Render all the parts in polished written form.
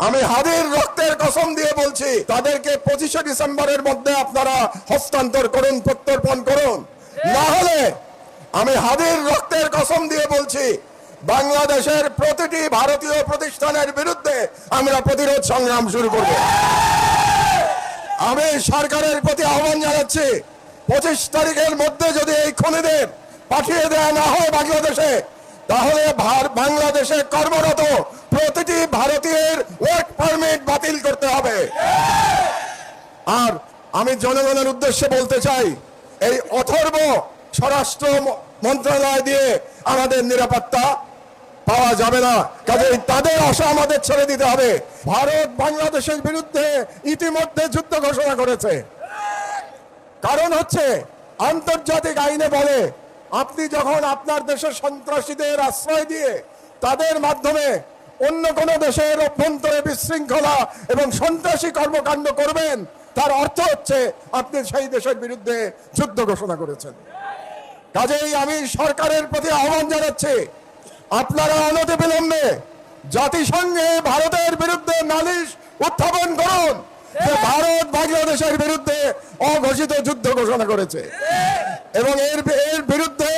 আমি হাদির রক্তের কসম দিয়ে বলছি, তাদেরকে 25শে ডিসেম্বরের মধ্যে আপনারা হস্তান্তর করুন, প্রত্যর্পণ করুন। না হলে আমি হাদির রক্তের কসম দিয়ে বলছি, বাংলাদেশের প্রতিটি ভারতীয় প্রতিষ্ঠানের বিরুদ্ধে আমরা প্রতিরোধ সংগ্রাম শুরু করব। আমি সরকারের প্রতি আহ্বান জানাচ্ছি, 25 তারিখের মধ্যে যদি এই খুনিদের পাঠিয়ে দেওয়া না হয় বাংলাদেশে, তাহলে বাংলাদেশে কর্মরত প্রতিটি ভারতীয়ের ওয়ার্ক পারমিট বাতিল করতে হবে। আর আমি জনগণের উদ্দেশ্যে বলতে চাই, এই অথর্ব স্বরাষ্ট্র মন্ত্রণালয় দিয়ে আমাদের নিরাপত্তা পাওয়া যাবে না, কাজেই তাদের আশা আমাদের ছেড়ে দিতে হবে। ভারত বাংলাদেশের বিরুদ্ধে ইতিমধ্যে যুদ্ধ ঘোষণা করেছে। কারণ হচ্ছে আন্তর্জাতিক আইনে বলে, আপনি যখন আপনার দেশের সন্ত্রাসীদের আশ্রয় দিয়ে তাদের মাধ্যমে অন্য কোন দেশের অভ্যন্তরে বিশৃঙ্খলা এবং সন্ত্রাসী কর্মকাণ্ড করবেন, তার অর্থ হচ্ছে আপনি সেই দেশের বিরুদ্ধে যুদ্ধ ঘোষণা করেছেন। কাজেই আমি সরকারের প্রতি আহ্বান জানাচ্ছি, আপনারা অনতিবিলম্বে জাতিসংঘে ভারতের বিরুদ্ধে নালিশ উত্থাপন করুন যে ভারত বাংলাদেশের বিরুদ্ধে অঘোষিত যুদ্ধ ঘোষণা করেছে, এবং এর বিরুদ্ধে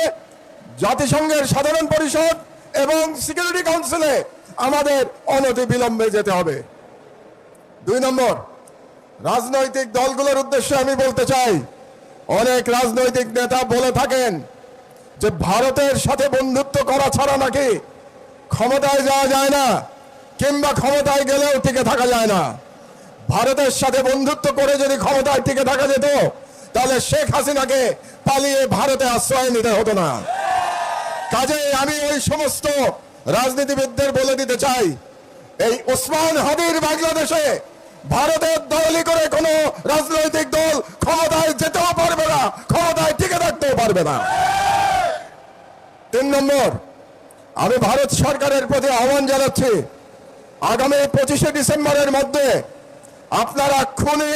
জাতিসংঘের সাধারণ পরিষদ এবং সিকিউরিটি কাউন্সিলে আমাদের অনতিবিলম্বে যেতে হবে। 2 নম্বর, রাজনৈতিক দলগুলোর উদ্দেশ্যে আমি বলতে চাই, অনেক রাজনৈতিক নেতা বলে থাকেন যে ভারতের সাথে বন্ধুত্ব করা ছাড়া নাকি ক্ষমতায় যাওয়া যায় না, কিংবা ক্ষমতায় গেলেও টিকে থাকা যায় না। ভারতের সাথে বন্ধুত্ব করে যদি ক্ষমতায় টিকে থাকা যেত, তাহলে শেখ হাসিনাকে পালিয়ে ভারতে আশ্রয় নিতে হতো না। কাজেই আমি ওই সমস্ত রাজনীতিবিদদের বলে দিতে চাই, এই ওসমান হাদির বাংলাদেশে ভারতের দলই করে কোনো রাজনৈতিক দল ক্ষমতায় যেতেও পারবে না, ক্ষমতায় টিকে থাকতেও পারবে না। 3 নম্বর, আমি ভারত সরকারের প্রতি আহ্বান জানাচ্ছি, আগামী 25শে ডিসেম্বরের মধ্যে আপনারা খুনি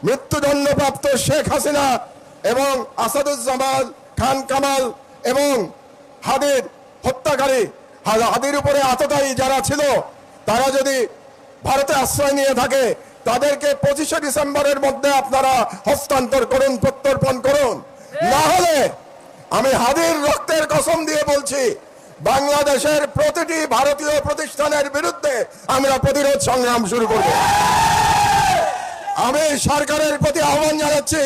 মৃত্যুদণ্ডপ্রাপ্ত শেখ হাসিনা এবং আসাদুজ্জামান খান কামাল এবং হাদির হত্যাকারী, হাদির উপরে আততায়ী যারা ছিল, তারা যদি ভারতে আশ্রয় নিয়ে থাকে, তাদেরকে 25শে ডিসেম্বরের মধ্যে আপনারা হস্তান্তর করুন, প্রত্যর্পণ করুন। না হলে আমি হাদির রক্তের কসম দিয়ে বলছি, বাংলাদেশের প্রতিটি ভারতীয় প্রতিষ্ঠানের বিরুদ্ধে আমরা প্রতিরোধ সংগ্রাম শুরু করব। আমি সরকারের প্রতি আহ্বান জানাচ্ছি,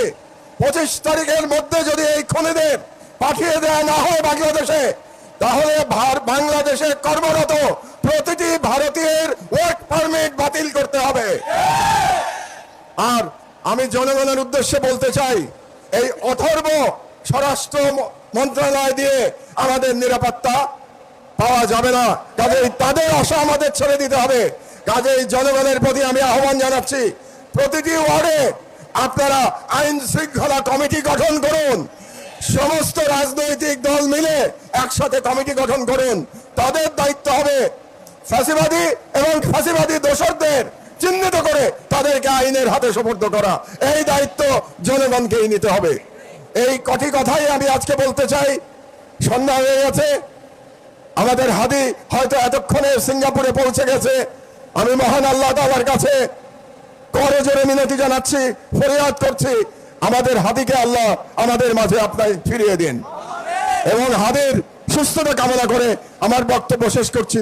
25 তারিখের মধ্যে যদি এই খুনিদের পাঠিয়ে দেওয়া না হয় বাংলাদেশে, তাহলে বাংলাদেশে কর্মরত প্রতিটি ভারতীয়ের ওয়ার্ক পারমিট বাতিল করতে হবে। আর আমি জনগণের উদ্দেশ্যে বলতে চাই, এই অথর্ব স্বরাষ্ট্র মন্ত্রণালয় দিয়ে আমাদের নিরাপত্তা পাওয়া যাবে না, কাজেই তাদের আশা আমাদের ছেড়ে দিতে হবে। কাজেই জনগণের প্রতি আমি আহ্বান জানাচ্ছি, প্রতিটি ওয়ার্ডে আপনারা আইন শৃঙ্খলা কমিটি গঠন করুন, সমস্ত রাজনৈতিক দল মিলে একসাথে কমিটি গঠন করুন। তাদের দায়িত্ব হবে ফ্যাসিবাদী এবং ফ্যাসিবাদী দোষরদের চিহ্নিত করে তাদেরকে আইনের হাতে সোপর্দ করা। এই দায়িত্ব জনগণকেই নিতে হবে। এই কটি কথাই আমি আজকে বলতে চাই। সন্ধ্যা হয়ে গেছে, আমাদের হাদি হয়তো এতক্ষণে সিঙ্গাপুরে পৌঁছে গেছে। আমি মহান আল্লাহ তাআলার কাছে করে জোরে মিনতি জানাচ্ছি, ফরিয়াদ করছি, আমাদের হাদিকে আল্লাহ আমাদের মাঝে আপনাই ফিরিয়ে দিন, এবং হাদির সুস্থতা কামনা করে আমার বক্তব্য শেষ করছি।